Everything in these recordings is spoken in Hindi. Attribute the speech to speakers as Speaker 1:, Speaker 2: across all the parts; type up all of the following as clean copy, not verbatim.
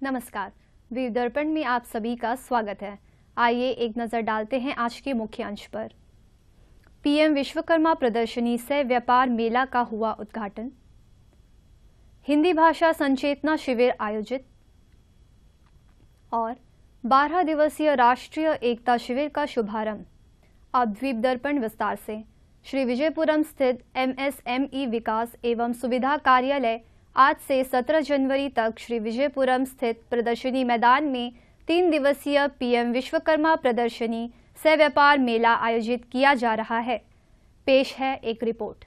Speaker 1: नमस्कार। वीर दर्पण में आप सभी का स्वागत है। आइए एक नज़र डालते हैं आज के मुख्य अंश पर। पीएम विश्वकर्मा प्रदर्शनी से व्यापार मेला का हुआ उद्घाटन। हिंदी भाषा संचेतना शिविर आयोजित और 12 दिवसीय राष्ट्रीय एकता शिविर का शुभारंभ। अब द्वीप दर्पण विस्तार से। श्री विजयपुरम स्थित एमएसएमई विकास एवं सुविधा कार्यालय आज से 17 जनवरी तक श्री विजयपुरम स्थित प्रदर्शनी मैदान में 3 दिवसीय पीएम विश्वकर्मा प्रदर्शनी सह व्यापार मेला आयोजित किया जा रहा है। पेश है एक रिपोर्ट।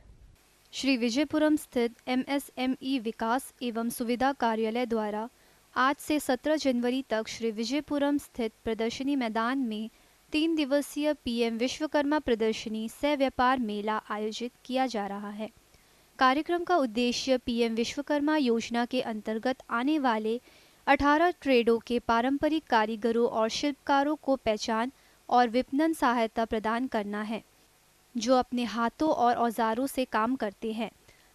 Speaker 1: श्री विजयपुरम स्थित एमएसएमई विकास एवं सुविधा कार्यालय द्वारा आज से 17 जनवरी तक श्री विजयपुरम स्थित प्रदर्शनी मैदान में 3 दिवसीय पीएम विश्वकर्मा प्रदर्शनी सह व्यापार मेला आयोजित किया जा रहा है। कार्यक्रम का उद्देश्य पीएम विश्वकर्मा योजना के अंतर्गत आने वाले 18 ट्रेडों के पारंपरिक कारीगरों और शिल्पकारों को पहचान और विपणन सहायता प्रदान करना है, जो अपने हाथों और औजारों से काम करते हैं।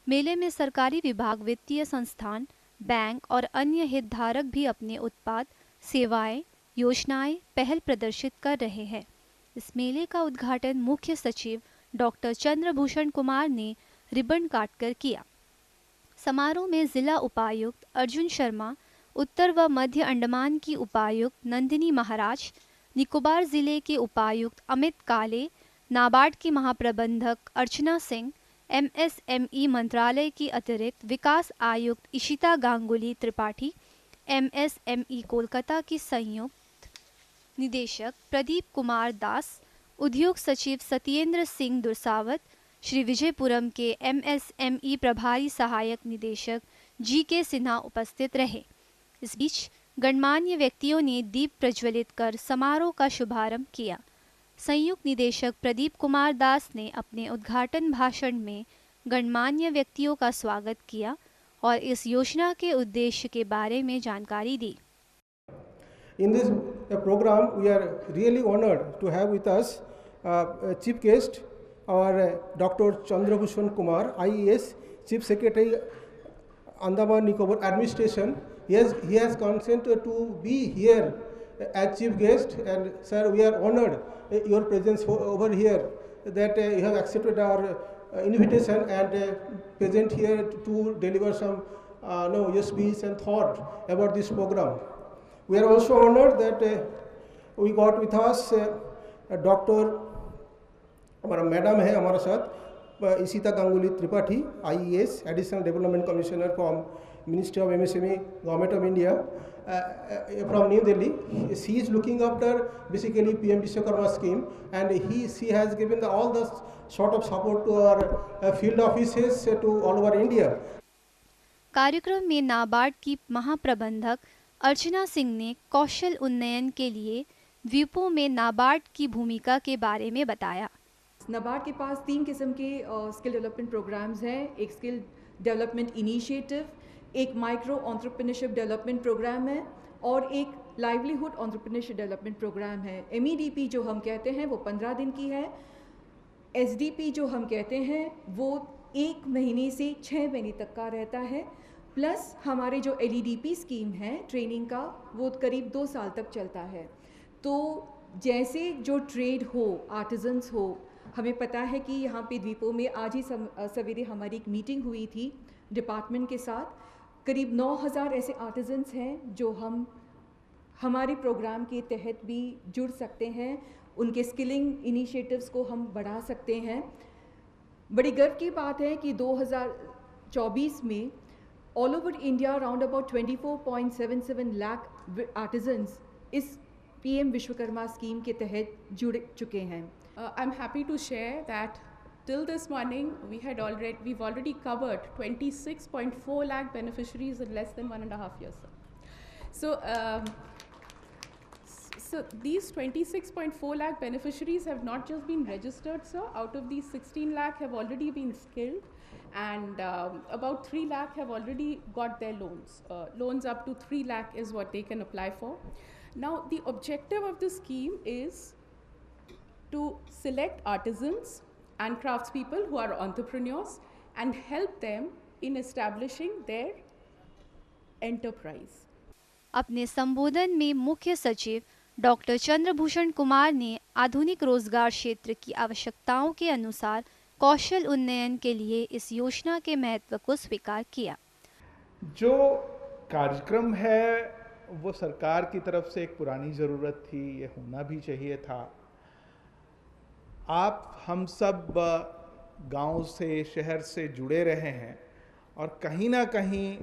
Speaker 1: मेले में सरकारी विभाग, वित्तीय संस्थान, बैंक और अन्य हितधारक भी अपने उत्पाद, सेवाएं, योजनाएं, पहल प्रदर्शित कर रहे हैं। इस मेले का उद्घाटन मुख्य सचिव डॉक्टर चंद्रभूषण कुमार ने रिबन काटकर किया। समारोह में जिला उपायुक्त अर्जुन शर्मा, उत्तर व मध्य अंडमान की उपायुक्त नंदिनी महाराज, निकोबार जिले के उपायुक्त अमित काले, नाबार्ड की महाप्रबंधक अर्चना सिंह, एमएसएमई मंत्रालय की अतिरिक्त विकास आयुक्त इशिता गांगुली त्रिपाठी, एमएसएमई कोलकाता की संयुक्त निदेशक प्रदीप कुमार दास, उद्योग सचिव सत्येंद्र सिंह दुर्सावत, श्री विजयपुरम के एमएसएमई प्रभारी सहायक निदेशक जीके सिन्हा उपस्थित रहे। इस बीच गणमान्य व्यक्तियों ने दीप प्रज्वलित कर समारोह का शुभारंभ किया। संयुक्त निदेशक प्रदीप कुमार दास ने अपने उद्घाटन भाषण में गणमान्य व्यक्तियों का स्वागत किया और इस योजना के उद्देश्य के बारे में जानकारी दी।
Speaker 2: In this program, we are really honored to have with us chief guest our Dr. Chandrabhushan Kumar, IAS, Chief Secretary, Andaman Nicobar Administration. He has consented to be here as chief guest, and sir, we are honored your presence over here, that you have accepted our invitation and present here to deliver some your speech and thought about this program. We are also honored that we got with us Dr. हमारा मैडम है हमारे साथ Ishita Ganguly Tripathi, IAS, additional development commissioner from ministry of MSME, government of India, from new Delhi. She is looking after basically PM Vishwakarma scheme, and she has given all the sort of support to our field offices to all over India.
Speaker 1: कार्यक्रम में नाबार्ड की महाप्रबंधक अर्चना सिंह ने कौशल उन्नयन के लिए द्वीपों में नाबार्ड की भूमिका के बारे में बताया।
Speaker 3: नाबार्ड के पास 3 किस्म के स्किल डेवलपमेंट प्रोग्राम्स हैं। एक स्किल डेवलपमेंट इनिशिएटिव, एक माइक्रो एंटरप्रेन्योरशिप डेवलपमेंट प्रोग्राम है और एक लाइवलीहुड एंटरप्रेन्योरशिप डेवलपमेंट प्रोग्राम है। MEDP जो हम कहते हैं वो 15 दिन की है। SDP जो हम कहते हैं वो 1 महीने से 6 महीने तक का रहता है। प्लस हमारे जो LEDP स्कीम है ट्रेनिंग का, वो करीब 2 साल तक चलता है। तो जैसे जो ट्रेड हो, आर्टिजन्स हो, हमें पता है कि यहाँ पे द्वीपों में आज ही सवेरे हमारी एक मीटिंग हुई थी डिपार्टमेंट के साथ। करीब 9000 ऐसे आर्टिजन्स हैं जो हम हमारे प्रोग्राम के तहत भी जुड़ सकते हैं। उनके स्किलिंग इनिशिएटिव्स को हम बढ़ा सकते हैं। बड़ी गर्व की बात है कि 2024 में all over India around about 24.77 lakh artisans इस PM विश्वकर्मा स्कीम के तहत जुड़ चुके हैं।
Speaker 4: I'm happy to share that till this morning we've already covered 26.4 lakh beneficiaries in less than 1.5 years. So these 26.4 lakh beneficiaries have not just been registered, sir. Out of these, 16 lakh have already been skilled, and about 3 lakh have already got their loans. Loans up to 3 lakh is what they can apply for. Now, the objective of the scheme is to select artisans and craftspeople who are entrepreneurs and help them in establishing their enterprise.
Speaker 1: अपने संबोधन में मुख्य सचिव डॉक्टर चंद्रभूषण कुमार ने आधुनिक रोजगार क्षेत्र की आवश्यकताओं के अनुसार कौशल उन्नयन के लिए इस योजना के महत्व को स्वीकार किया।
Speaker 5: जो कार्यक्रम है वो सरकार की तरफ से एक पुरानी ज़रूरत थी, ये होना भी चाहिए था। आप हम सब गांव से, शहर से जुड़े रहे हैं और कहीं ना कहीं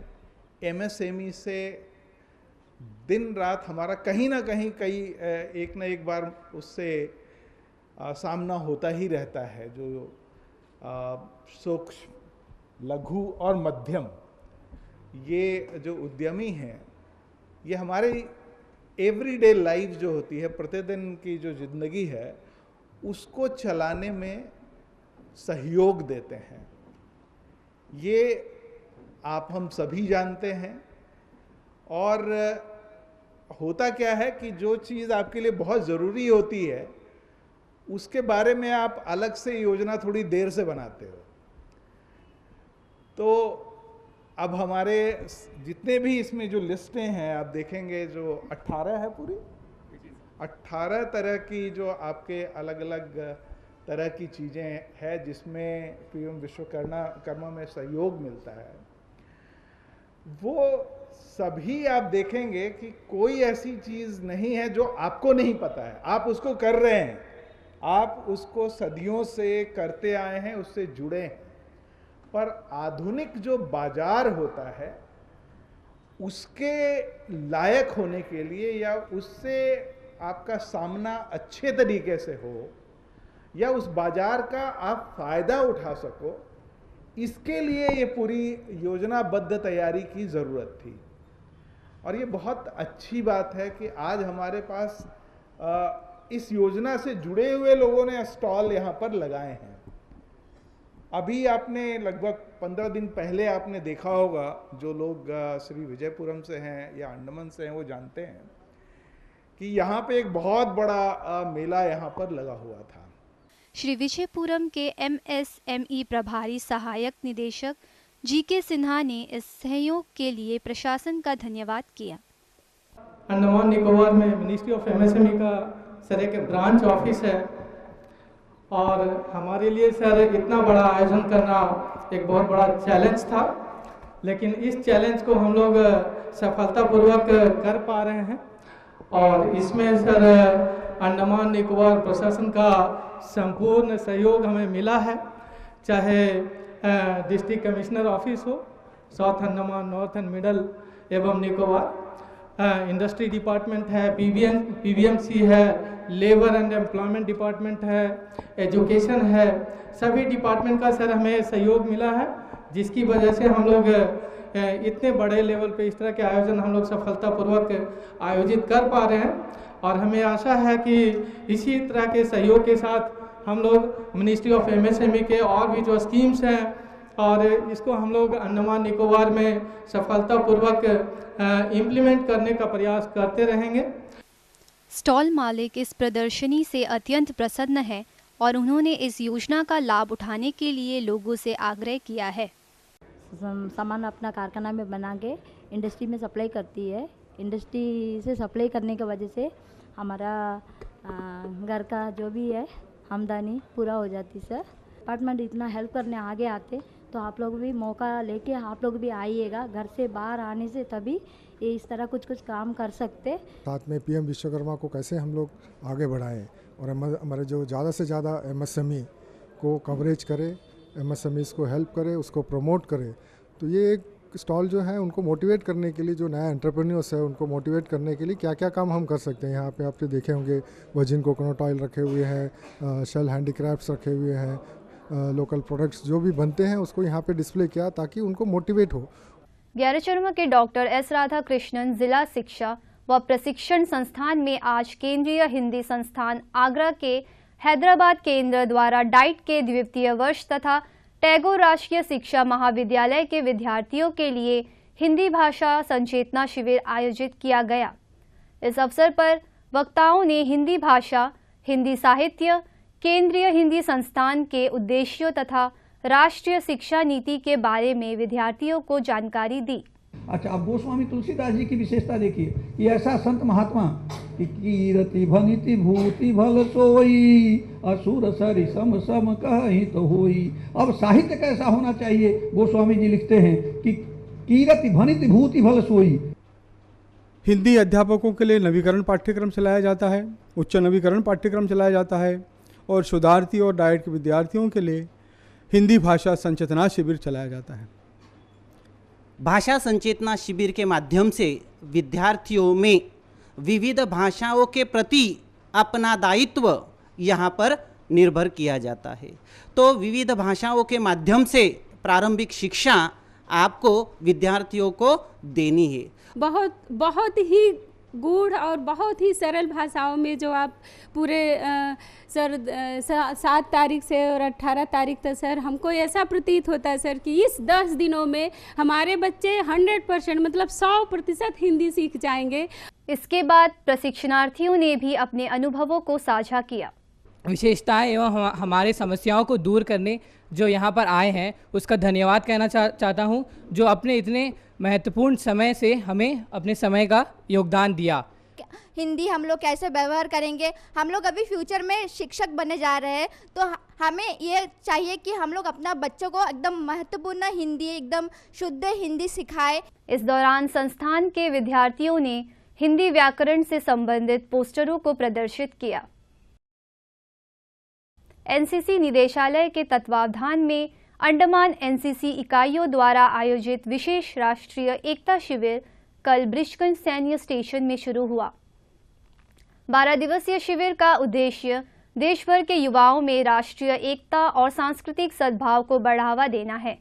Speaker 5: एमएसएमई से दिन रात हमारा कहीं ना कहीं एक ना एक बार उससे सामना होता ही रहता है। जो सूक्ष्म, लघु और मध्यम ये जो उद्यमी हैं, ये हमारे एवरीडे लाइफ जो होती है, प्रतिदिन की जो ज़िंदगी है, उसको चलाने में सहयोग देते हैं। ये आप हम सभी जानते हैं। और होता क्या है कि जो चीज़ आपके लिए बहुत ज़रूरी होती है उसके बारे में आप अलग से योजना थोड़ी देर से बनाते हो। तो अब हमारे जितने भी इसमें जो लिस्टें हैं आप देखेंगे, जो 18 है, पूरी 18 तरह की जो आपके अलग अलग तरह की चीज़ें हैं जिसमें पीएम विश्वकर्मा में सहयोग मिलता है। वो सभी आप देखेंगे कि कोई ऐसी चीज़ नहीं है जो आपको नहीं पता है। आप उसको कर रहे हैं, आप उसको सदियों से करते आए हैं, उससे जुड़े हैं। पर आधुनिक जो बाजार होता है उसके लायक होने के लिए या उससे आपका सामना अच्छे तरीके से हो या उस बाजार का आप फायदा उठा सको, इसके लिए ये पूरी योजनाबद्ध तैयारी की ज़रूरत थी। और ये बहुत अच्छी बात है कि आज हमारे पास इस योजना से जुड़े हुए लोगों ने स्टॉल यहाँ पर लगाए हैं। अभी आपने लगभग 15 दिन पहले आपने देखा होगा, जो लोग श्री विजयपुरम से हैं या अंडमान से हैं वो जानते हैं कि यहाँ पे एक बहुत बड़ा मेला यहाँ पर लगा हुआ था।
Speaker 1: श्री विजयपुरम के एमएसएमई प्रभारी सहायक निदेशक जीके सिन्हा ने इस सहयोग के लिए प्रशासन का धन्यवाद किया।
Speaker 6: अंडमान निकोबार में मिनिस्ट्री ऑफ एमएसएमई का सर एक ब्रांच ऑफिस है और हमारे लिए सर इतना बड़ा आयोजन करना एक बहुत बड़ा चैलेंज था, लेकिन इस चैलेंज को हम लोग सफलतापूर्वक कर पा रहे हैं। और इसमें सर अंडमान निकोबार प्रशासन का संपूर्ण सहयोग हमें मिला है, चाहे डिस्ट्रिक्ट कमिश्नर ऑफिस हो, south Andaman, north and middle एवं निकोबार, इंडस्ट्री डिपार्टमेंट है, पीवीएमसी है, लेबर एंड एम्प्लॉयमेंट डिपार्टमेंट है, एजुकेशन है, सभी डिपार्टमेंट का सर हमें सहयोग मिला है, जिसकी वजह से हम लोग इतने बड़े लेवल पे इस तरह के आयोजन हम लोग सफलतापूर्वक आयोजित कर पा रहे हैं। और हमें आशा है कि इसी तरह के सहयोग के साथ हम लोग मिनिस्ट्री ऑफ एमएसएमई के और भी जो स्कीम्स हैं और इसको हम लोग अंडमान निकोबार में सफलतापूर्वक इम्प्लीमेंट करने का प्रयास करते रहेंगे।
Speaker 1: स्टॉल मालिक इस प्रदर्शनी से अत्यंत प्रसन्न है और उन्होंने इस योजना का लाभ उठाने के लिए लोगों से आग्रह किया है।
Speaker 7: सामान अपना कारखाना में बना के इंडस्ट्री में सप्लाई करती है। इंडस्ट्री से सप्लाई करने की वजह से हमारा घर का जो भी है आमदनी पूरा हो जाती सर। डिपार्टमेंट इतना हेल्प करने आगे आते तो आप लोग भी मौका लेके आप लोग भी आइएगा। घर से बाहर आने से तभी ये इस तरह कुछ कुछ काम कर सकते।
Speaker 8: साथ में पीएम विश्वकर्मा को कैसे हम लोग आगे बढ़ाएं और हमारे जो ज़्यादा से ज़्यादा एमएसएमई को कवरेज करें, एमएसएमईज़ को हेल्प करे, उसको प्रमोट करे। तो ये एक स्टॉल जो है उनको मोटिवेट करने के लिए, जो नया एंटरप्रेन्योर्स है उनको मोटिवेट करने के लिए क्या क्या काम हम कर सकते हैं। यहाँ पे आपने देखे होंगे वर्जिन कोकोनट ऑयल रखे हुए हैं, शेल हैंडीक्राफ्ट्स रखे हुए हैं, लोकल प्रोडक्ट्स जो भी बनते हैं उसको यहाँ पे डिस्प्ले किया ताकि उनको मोटिवेट हो।
Speaker 1: ग्यारचरमा के डॉक्टर एस राधाकृष्णन जिला शिक्षा व प्रशिक्षण संस्थान में आज केंद्रीय हिंदी संस्थान आगरा के हैदराबाद केंद्र द्वारा डाइट के द्वितीय वर्ष तथा टैगोर राष्ट्रीय शिक्षा महाविद्यालय के विद्यार्थियों के लिए हिंदी भाषा संचेतना शिविर आयोजित किया गया। इस अवसर पर वक्ताओं ने हिंदी भाषा, हिंदी साहित्य, केंद्रीय हिंदी संस्थान के उद्देश्यों तथा राष्ट्रीय शिक्षा नीति के बारे में विद्यार्थियों को जानकारी दी।
Speaker 9: अच्छा, अब गोस्वामी तुलसीदास जी की विशेषता देखिए कि ऐसा संत महात्मा कि कीरति भनिति भूति भल सोई, असुर सरि सम सम कहि तो होई। अब साहित्य कैसा होना चाहिए, गोस्वामी जी लिखते हैं कि कीरति भनिति भूति भल सोई।
Speaker 10: हिंदी अध्यापकों के लिए नवीकरण पाठ्यक्रम चलाया जाता है, उच्च नवीकरण पाठ्यक्रम चलाया जाता है और शोधार्थी और डाइट के विद्यार्थियों के लिए हिंदी भाषा संचेतना शिविर चलाया जाता है।
Speaker 11: भाषा संचेतना शिविर के माध्यम से विद्यार्थियों में विविध भाषाओं के प्रति अपना दायित्व यहाँ पर निर्भर किया जाता है। तो विविध भाषाओं के माध्यम से प्रारंभिक शिक्षा आपको विद्यार्थियों को देनी है।
Speaker 12: बहुत ही गूढ़ और बहुत ही सरल भाषाओं में जो आप पूरे सर 7 तारीख से और 18 तारीख तक सर, हमको ऐसा प्रतीत होता है सर कि इस 10 दिनों में हमारे बच्चे 100% मतलब 100% हिंदी सीख जाएंगे।
Speaker 1: इसके बाद प्रशिक्षणार्थियों ने भी अपने अनुभवों को साझा किया।
Speaker 13: विशेषताएं एवं हमारे समस्याओं को दूर करने जो यहाँ पर आए हैं उसका धन्यवाद कहना चाहता हूँ, जो अपने इतने महत्वपूर्ण समय से हमें अपने समय का योगदान दिया।
Speaker 14: हिंदी हम लोग कैसे व्यवहार करेंगे, हम लोग अभी फ्यूचर में शिक्षक बनने जा रहे हैं, तो हमें ये चाहिए कि हम लोग अपना बच्चों को एकदम महत्वपूर्ण हिंदी, एकदम शुद्ध हिंदी सिखाए।
Speaker 1: इस दौरान संस्थान के विद्यार्थियों ने हिंदी व्याकरण से संबंधित पोस्टरों को प्रदर्शित किया। एनसीसी निदेशालय के तत्वावधान में अंडमान एनसीसी इकाइयों द्वारा आयोजित विशेष राष्ट्रीय एकता शिविर कल ब्रिशगंज सैन्य स्टेशन में शुरू हुआ। 12 दिवसीय शिविर का उद्देश्य देश भर के युवाओं में राष्ट्रीय एकता और सांस्कृतिक सद्भाव को बढ़ावा देना है।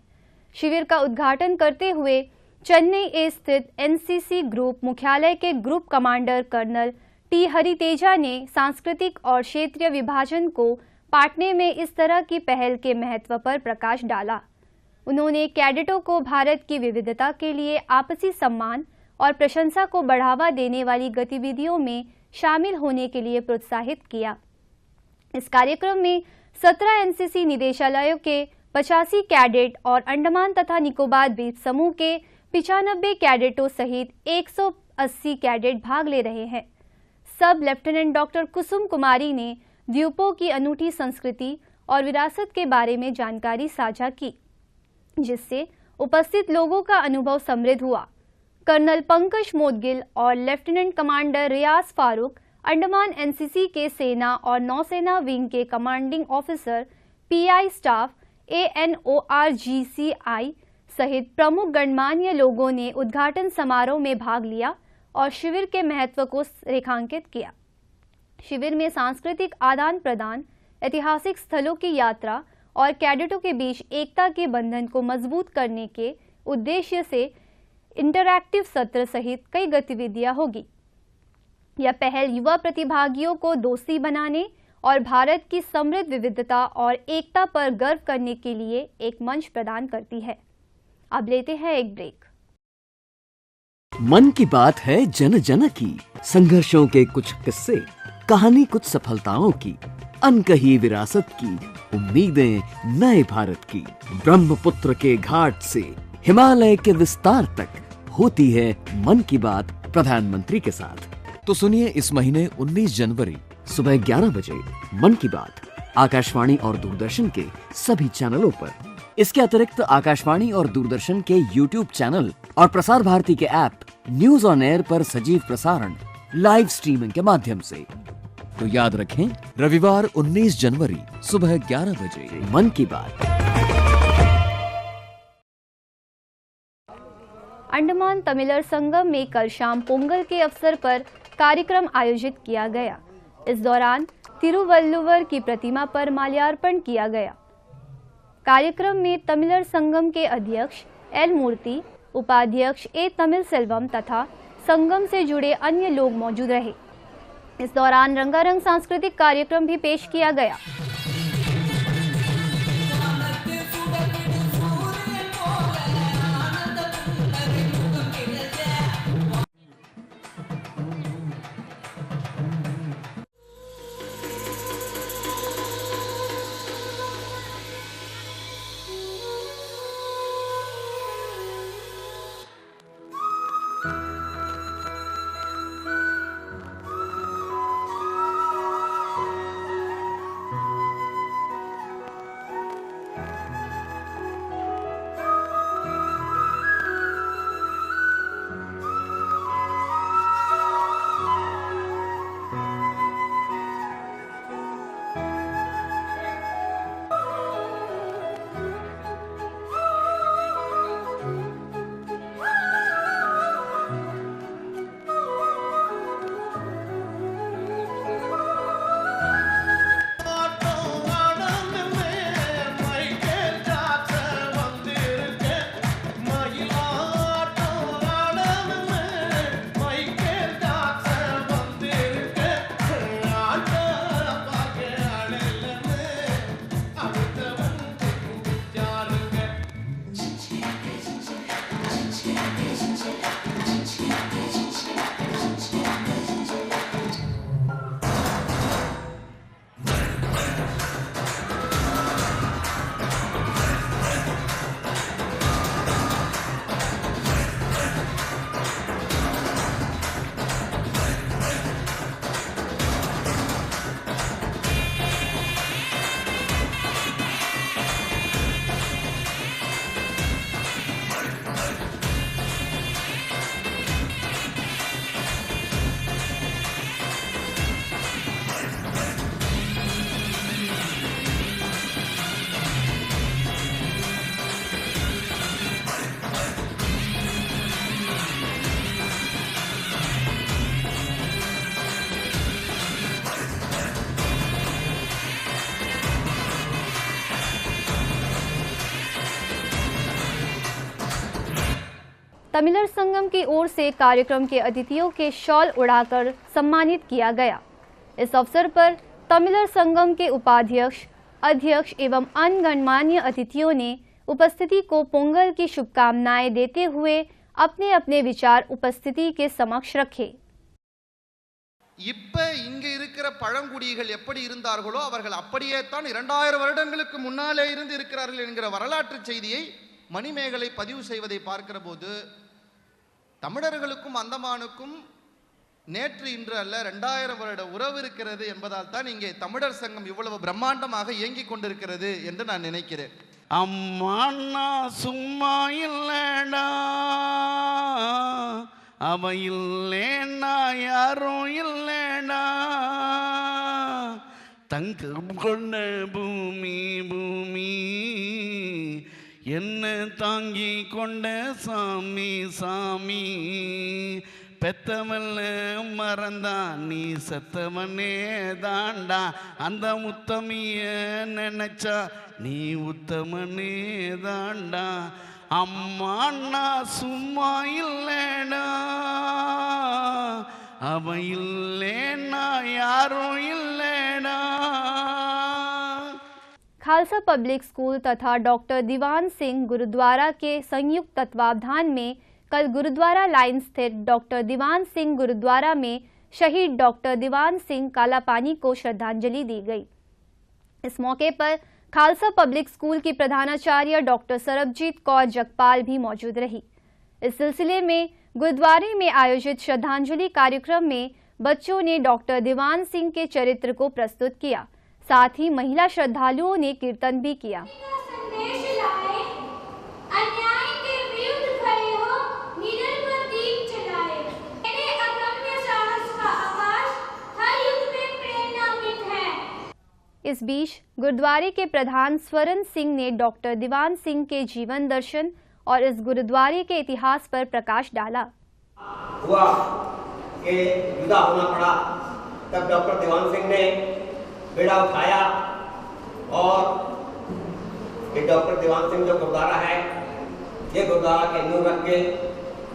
Speaker 1: शिविर का उद्घाटन करते हुए चेन्नई स्थित एनसीसी ग्रुप मुख्यालय के ग्रुप कमांडर कर्नल टी हरितेजा ने सांस्कृतिक और क्षेत्रीय विभाजन को पाटने में इस तरह की पहल के महत्व पर प्रकाश डाला। उन्होंने कैडेटों को भारत की विविधता के लिए आपसी सम्मान और प्रशंसा को बढ़ावा देने वाली गतिविधियों में शामिल होने के लिए प्रोत्साहित किया। इस कार्यक्रम में 17 एनसीसी निदेशालयों के 85 कैडेट और अंडमान तथा निकोबार द्वीप समूह के 95 कैडेटों सहित 180 कैडेट भाग ले रहे हैं। सब लेफ्टिनेंट डॉक्टर कुसुम कुमारी ने द्वीपों की अनूठी संस्कृति और विरासत के बारे में जानकारी साझा की, जिससे उपस्थित लोगों का अनुभव समृद्ध हुआ। कर्नल पंकज मोदगिल और लेफ्टिनेंट कमांडर रियाज फारूक अंडमान एनसीसी के सेना और नौसेना विंग के commanding officer, pi staff, ANORGCI सहित प्रमुख गणमान्य लोगों ने उद्घाटन समारोह में भाग लिया और शिविर के महत्व को रेखांकित किया। शिविर में सांस्कृतिक आदान प्रदान, ऐतिहासिक स्थलों की यात्रा और कैडेटों के बीच एकता के बंधन को मजबूत करने के उद्देश्य से इंटरैक्टिव सत्र सहित कई गतिविधियां होगी। यह पहल युवा प्रतिभागियों को दोस्ती बनाने और भारत की समृद्ध विविधता और एकता पर गर्व करने के लिए एक मंच प्रदान करती है। अब लेते हैं एक ब्रेक।
Speaker 15: मन की बात है जन जन की, संघर्षों के कुछ किस्से, कहानी कुछ सफलताओं की, अनकही विरासत की, उम्मीदें नए भारत की। ब्रह्मपुत्र के घाट से हिमालय के विस्तार तक होती है मन की बात प्रधानमंत्री के साथ।
Speaker 16: तो सुनिए इस महीने 19 जनवरी
Speaker 15: सुबह 11 बजे मन की बात आकाशवाणी और दूरदर्शन के सभी चैनलों पर। इसके अतिरिक्त आकाशवाणी और दूरदर्शन के YouTube चैनल और प्रसार भारती के ऐप न्यूज ऑन एयर पर सजीव प्रसारण लाइव स्ट्रीमिंग के माध्यम से।
Speaker 16: तो याद रखें, रविवार 19 जनवरी सुबह 11 बजे
Speaker 15: मन की बात।
Speaker 1: अंडमान तमिलर संगम में कल शाम पोंगल के अवसर पर कार्यक्रम आयोजित किया गया। इस दौरान तिरुवल्लुवर की प्रतिमा पर माल्यार्पण किया गया। कार्यक्रम में तमिलर संगम के अध्यक्ष एल मूर्ति, उपाध्यक्ष ए तमिल सेल्वम तथा संगम से जुड़े अन्य लोग मौजूद रहे। इस दौरान रंगारंग सांस्कृतिक कार्यक्रम भी पेश किया गया। तमिलर संगम की ओर से कार्यक्रम के अतिथियों के शॉल उड़ाकर सम्मानित किया गया। इस अवसर पर तमिलर संगम के उपाध्यक्ष, अध्यक्ष एवं अन्य गणमान्य अतिथियों ने उपस्थिति को पोंगल की शुभकामनाएं देते हुए अपने अपने विचार उपस्थिति के समक्ष रखे।
Speaker 17: இப்ப இங்க இருக்கிற பழங்குடிகள் எப்படி இருந்தார்களோ அவர்கள் அப்படியே தான் 2000 வருடங்களுக்கு முன்னாலே இருந்து இருக்கிறார்கள் என்கிற வரலாற்று செய்தியை மணிமேகலை பதிவு செய்வதை பார்க்கிற போது தமிழர்களுக்கும் அந்தமானுக்கும் நேற்று இன்று அல்ல 2000 வருட உறவு இருக்கிறது என்பதால் தான் இங்கே தமிழர் சங்கம் இவ்வளவு பிரம்மாண்டமாக இயங்கிக் கொண்டிருக்கிறது என்று நான் நினைக்கிறேன்.
Speaker 18: அம்மாண்ணா சும்மா இல்லடா, அவ இல்லேன்னா யாரும் இல்லடா, தங்கம் கொண்ட பூமி பூமி என்ன தாங்கி கொண்ட சாமி சாமி, பெத்தவல்ல மறந்தா நீ செத்தவனே தாண்டா, அந்த முத்தமிய நினைச்சா நீ உத்தமனே தாண்டா, அம்மாண்ணா சும்மா இல்லடா, அவ இல்லேன்னா யாரும் இல்லடா।
Speaker 1: खालसा पब्लिक स्कूल तथा डॉक्टर दीवान सिंह गुरुद्वारा के संयुक्त तत्वावधान में कल गुरुद्वारा लाइन स्थित डॉक्टर दीवान सिंह गुरुद्वारा में शहीद डॉक्टर दीवान सिंह कालापानी को श्रद्धांजलि दी गई। इस मौके पर खालसा पब्लिक स्कूल की प्रधानाचार्य डॉक्टर सरबजीत कौर जगपाल भी मौजूद रही। इस सिलसिले में गुरुद्वारे में आयोजित श्रद्धांजलि कार्यक्रम में बच्चों ने डॉक्टर दीवान सिंह के चरित्र को प्रस्तुत किया। साथ ही महिला श्रद्धालुओं ने कीर्तन भी किया। इस बीच गुरुद्वारे के प्रधान स्वरण सिंह ने डॉक्टर दीवान सिंह के जीवन दर्शन और इस गुरुद्वारे के इतिहास पर प्रकाश डाला।
Speaker 19: हुआ कि जुदा होना पड़ा, तब डॉक्टर दीवान सिंह ने बेड़ा उठाया और ये डॉक्टर दीवान सिंह जो गुरुद्वारा है, ये गुरुद्वारा के नींव रख के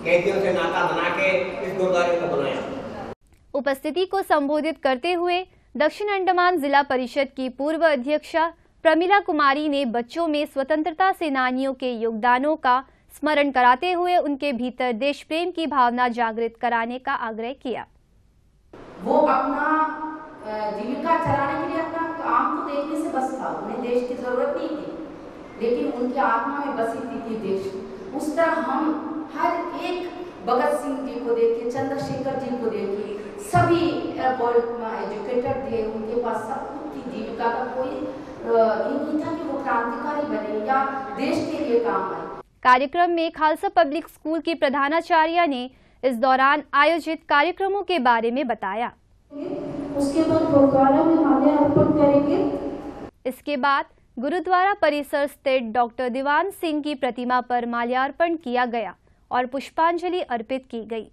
Speaker 19: कैदियों से नाता बना के इस गुरुद्वारे को बनाया।
Speaker 1: उपस्थिति को संबोधित करते हुए दक्षिण अंडमान जिला परिषद की पूर्व अध्यक्षा प्रमिला कुमारी ने बच्चों में स्वतंत्रता सेनानियों के योगदानों का स्मरण कराते हुए उनके भीतर देश प्रेम की भावना जागृत कराने का आग्रह किया।
Speaker 20: वो अपना जीविका चलाने के लिए अपना काम तो देखने से बस था, उन्हें देश की जरूरत नहीं थी, लेकिन उनकी आत्मा में बसी थी देश। उस तरह हम हर एक भगत सिंह जी को देखिए, चंद्रशेखर जी को देखिए, सभी एजुकेटेड थे, उनके पास सब कुछ थी, जीविका का कोई ये नहीं था कि वो क्रांतिकारी बने या देश के लिए काम आए।
Speaker 1: कार्यक्रम में खालसा पब्लिक स्कूल की प्रधानाचार्य ने इस दौरान आयोजित कार्यक्रमों के बारे में बताया।
Speaker 20: उसके बाद गुरुद्वारा में माल्यार्पण करेंगे।
Speaker 1: इसके बाद गुरुद्वारा परिसर स्थित डॉक्टर दीवान सिंह की प्रतिमा पर माल्यार्पण किया गया और पुष्पांजलि अर्पित की गई।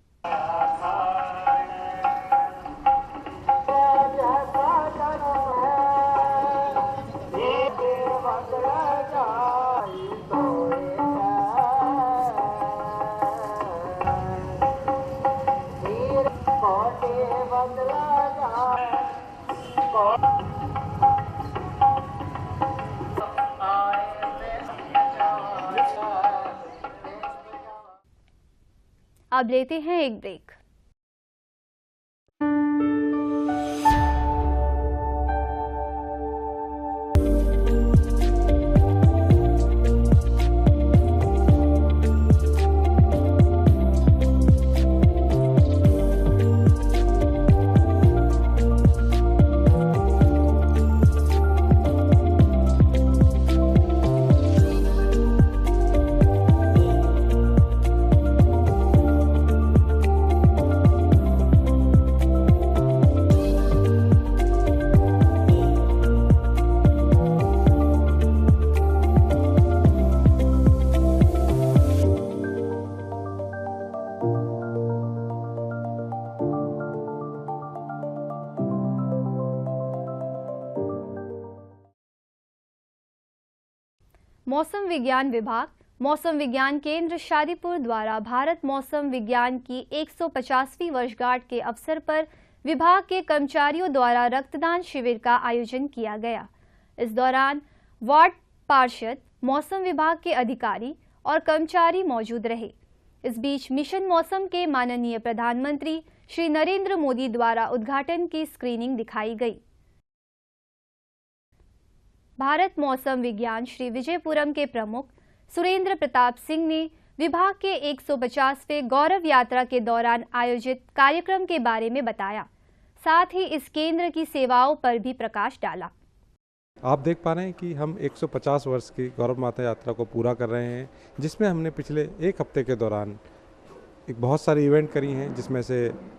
Speaker 1: अब लेते हैं एक ब्रेक। मौसम विज्ञान विभाग मौसम विज्ञान केंद्र शादीपुर द्वारा भारत मौसम विज्ञान की 150वीं वर्षगांठ के अवसर पर विभाग के कर्मचारियों द्वारा रक्तदान शिविर का आयोजन किया गया। इस दौरान वार्ड पार्षद, मौसम विभाग के अधिकारी और कर्मचारी मौजूद रहे। इस बीच मिशन मौसम के माननीय प्रधानमंत्री श्री नरेंद्र मोदी द्वारा उद्घाटन की स्क्रीनिंग दिखाई गई। भारत मौसम विज्ञान श्री विजयपुरम के प्रमुख सुरेंद्र प्रताप सिंह ने विभाग के 150वें गौरव यात्रा के दौरान आयोजित कार्यक्रम के बारे में बताया। साथ ही इस केंद्र की सेवाओं पर भी प्रकाश डाला।
Speaker 21: आप देख पा रहे हैं कि हम 150 वर्ष की गौरव माता यात्रा को पूरा कर रहे हैं, जिसमें हमने पिछले एक हफ्ते के दौरान बहुत सारी इवेंट करी हैं, जिसमें से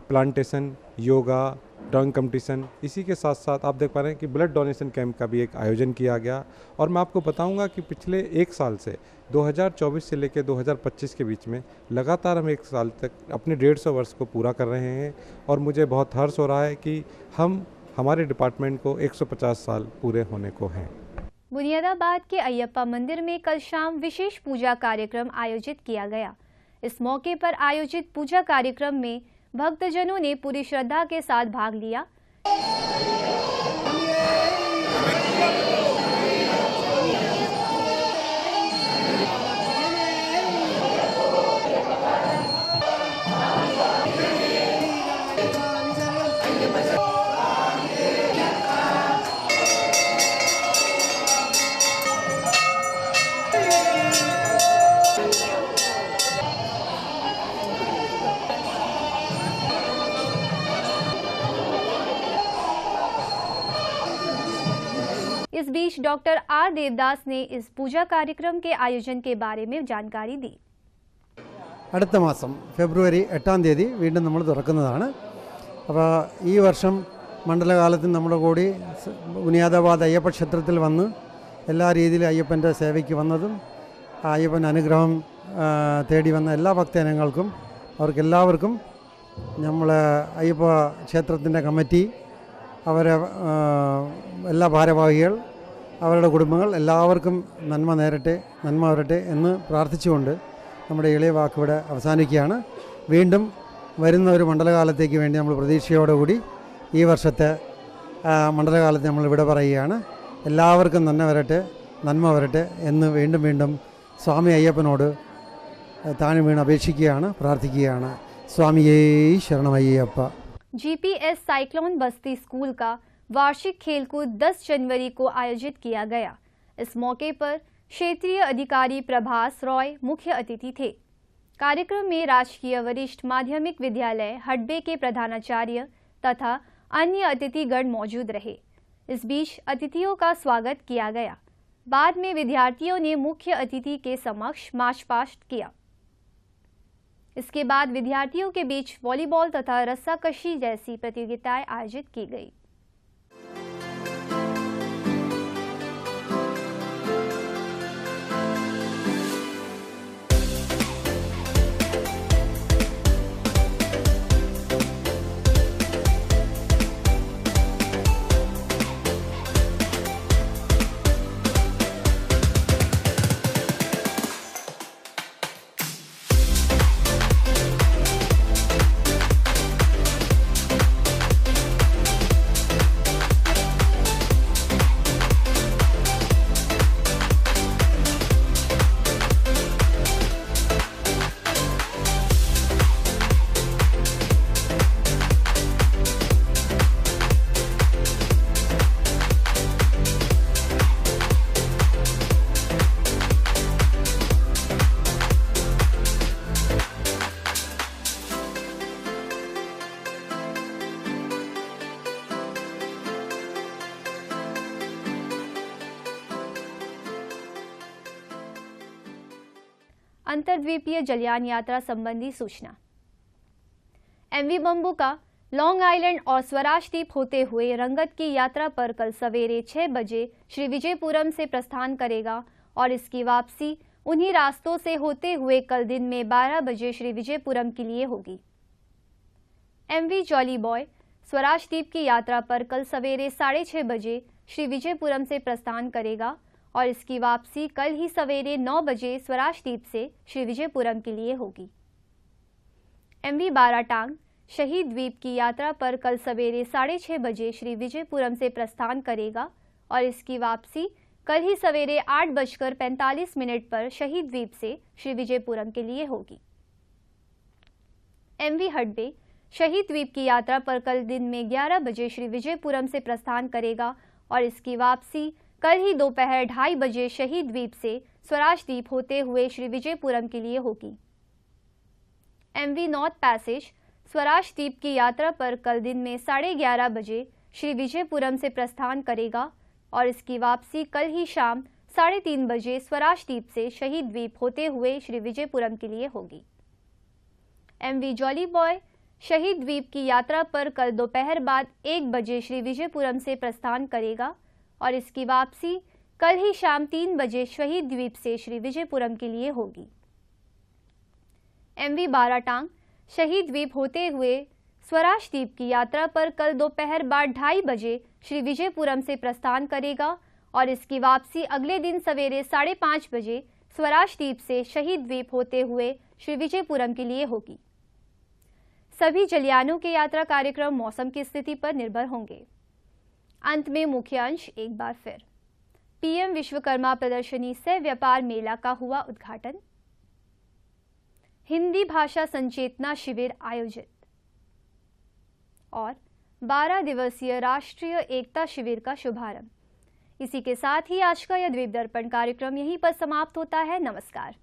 Speaker 21: प्लांटेशन, योगा, ड्राइंग कंपटीशन, इसी के साथ साथ आप देख पा रहे हैं कि ब्लड डोनेशन कैंप का भी एक आयोजन किया गया। और मैं आपको बताऊंगा कि पिछले एक साल से 2024 से लेकर 2025 के बीच में लगातार हम एक साल तक अपने 150 वर्ष को पूरा कर रहे हैं। और मुझे बहुत हर्ष हो रहा है कि हमारे डिपार्टमेंट को 150 साल पूरे होने को हैं।
Speaker 1: बुनियादाबाद के अयप्पा मंदिर में कल शाम विशेष पूजा कार्यक्रम आयोजित किया गया। इस मौके पर आयोजित पूजा कार्यक्रम में भक्तजनों ने पूरी श्रद्धा के साथ भाग लिया। इस बीच डॉक्टर आर देवदास ने इस पूजा कार्यक्रम के आयोजन के बारे में जानकारी दी।
Speaker 22: അടുത്ത മാസം ഫെബ്രുവരി 8-ാം തീയതി വീണ്ടും നമ്മൾ തുറക്കുന്നതാണ്. അപ്പോൾ ഈ വർഷം മണ്ഡലകാലത്തിൽ നമ്മുടെ കൂടി ബുനിയാദാബാദ് അയ്യപ്പ ക്ഷേത്രത്തിൽ വന്ന് എല്ലാ രീതിയിലും അയ്യപ്പൻ്റെ സേവയ്ക്ക് വന്നതും അയ്യപ്പൻ്റെ അനുഗ്രഹം തേടി വന്ന എല്ലാ ഭക്തജനങ്ങൾക്കും അവർക്കെല്ലാവർക്കും നമ്മൾ അയ്യപ്പ ക്ഷേത്രത്തിൻ്റെ കമ്മിറ്റി, അവരെ എല്ലാ ഭാരവാഹികൾ, അവരുടെ കുടുംബങ്ങൾ എല്ലാവർക്കും നന്മ നേരട്ടെ, നന്മ വരട്ടെ എന്ന് പ്രാർത്ഥിച്ചുകൊണ്ട് നമ്മുടെ എളിയ വാക്കിവിടെ അവസാനിക്കുകയാണ്. വീണ്ടും വരുന്ന ഒരു മണ്ഡലകാലത്തേക്ക് വേണ്ടി നമ്മൾ പ്രതീക്ഷയോടുകൂടി ഈ വർഷത്തെ മണ്ഡലകാലത്ത് നമ്മൾ ഇവിടെ പറയുകയാണ്. എല്ലാവർക്കും നന്മ വരട്ടെ എന്ന് വീണ്ടും വീണ്ടും സ്വാമി അയ്യപ്പനോട് താഴെ വീണ് അപേക്ഷിക്കുകയാണ്, പ്രാർത്ഥിക്കുകയാണ്. സ്വാമിയേ ശരണമയ്യപ്പ.
Speaker 1: जीपीएस साइक्लोन बस्ती स्कूल का वार्षिक खेलकूद 10 जनवरी को आयोजित किया गया। इस मौके पर क्षेत्रीय अधिकारी प्रभास रॉय मुख्य अतिथि थे। कार्यक्रम में राजकीय वरिष्ठ माध्यमिक विद्यालय हडबे के प्रधानाचार्य तथा अन्य अतिथिगण मौजूद रहे। इस बीच अतिथियों का स्वागत किया गया। बाद में विद्यार्थियों ने मुख्य अतिथि के समक्ष मार्च पास्ट किया। इसके बाद विद्यार्थियों के बीच वॉलीबॉल तथा रस्साकशी जैसी प्रतियोगिताएं आयोजित की गई। अंतर्द्वीपीय जलयान यात्रा संबंधी सूचना। एमवी बम्बू का लॉन्ग आइलैंड और स्वराज द्वीप होते हुए रंगत की यात्रा पर कल सवेरे 6 बजे श्री विजयपुरम से प्रस्थान करेगा और इसकी वापसी उन्हीं रास्तों से होते हुए कल दिन में 12 बजे श्री विजयपुरम के लिए होगी। एमवी जॉली बॉय स्वराज द्वीप की यात्रा पर कल सवेरे 6:30 बजे श्री विजयपुरम से प्रस्थान करेगा और इसकी वापसी कल ही सवेरे 9 बजे स्वराजदीप से श्री विजयपुरम के लिए होगी। MV बाराटांग शहीद द्वीप की यात्रा पर कल सवेरे 6:30 बजे श्री विजयपुरम से प्रस्थान करेगा और इसकी वापसी कल ही सवेरे 8:45 पर शहीद द्वीप से श्री विजयपुरम के लिए होगी। MV हडबे शहीद द्वीप की यात्रा पर कल दिन में 11 बजे श्री विजयपुरम से प्रस्थान करेगा और इसकी वापसी कल ही दोपहर 2:30 बजे शहीद द्वीप से स्वराजदीप होते हुए श्री विजयपुरम के लिए होगी। MV नॉर्थ पैसेज स्वराजदीप की यात्रा पर कल दिन में 11:30 बजे श्री विजयपुरम से प्रस्थान करेगा और इसकी वापसी कल ही शाम 3:30 बजे स्वराजदीप से शहीद द्वीप होते हुए श्री विजयपुरम के लिए होगी। MV जॉली बॉय शहीद द्वीप की यात्रा पर कल दोपहर बाद 1 बजे श्री विजयपुरम से प्रस्थान करेगा और इसकी वापसी कल ही शाम 3 बजे शहीद द्वीप से श्री विजयपुरम के लिए होगी। MV बाराटांग शहीद द्वीप होते हुए स्वराजदीप की यात्रा पर कल दोपहर बाद 2:30 बजे श्री विजयपुरम से प्रस्थान करेगा और इसकी वापसी अगले दिन सवेरे 5:30 बजे स्वराजदीप से शहीद द्वीप होते हुए श्री विजयपुरम के लिए होगी। सभी जलयानों के यात्रा कार्यक्रम मौसम की स्थिति पर निर्भर होंगे। अंत में मुख्य अंश एक बार फिर। PM विश्वकर्मा प्रदर्शनी सह व्यापार मेला का हुआ उद्घाटन। हिंदी भाषा संचेतना शिविर आयोजित और 12 दिवसीय राष्ट्रीय एकता शिविर का शुभारंभ। इसी के साथ ही आज का यह द्वीप दर्पण कार्यक्रम यहीं पर समाप्त होता है। नमस्कार।